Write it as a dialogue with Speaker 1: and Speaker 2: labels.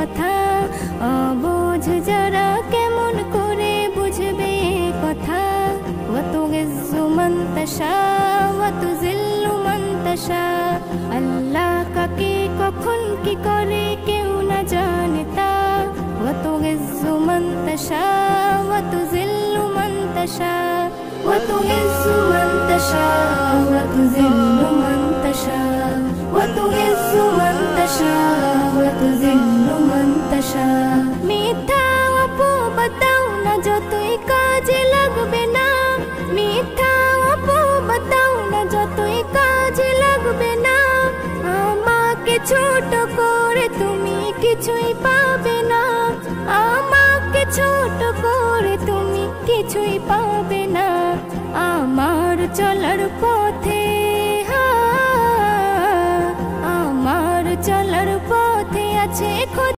Speaker 1: কথা, অবুঝ যারা কেমন করে বুঝবে এ কথা। ওয়া তুইজ্জু মান তাশা ওয়া তুযিল্লু মান তাশা, আল্লাহ কাকে কখন কি করে কেউ না জানে তা। ওয়া তুইজ্জু মান তাশা ওয়া তুযিল্লু মান তাশা, ওয়া তুইজ্জু মান তাশা ওয়া তুযিল্লু মান তাশা, ওয়া তুইজ্জু মান তাশা ওয়া তুযিল্লু মান তাশা। মিথ্যা অপবাদাও না যতই কাজে লাগবে না, মিথ্যা অপবাদাও না যতই কাজে লাগবে না। আমাকে ছোট করে তুমি কিছুই পাবে না, আমাকে ছোট করে তুমি কিছুই পাবে না। আমার চলার পথ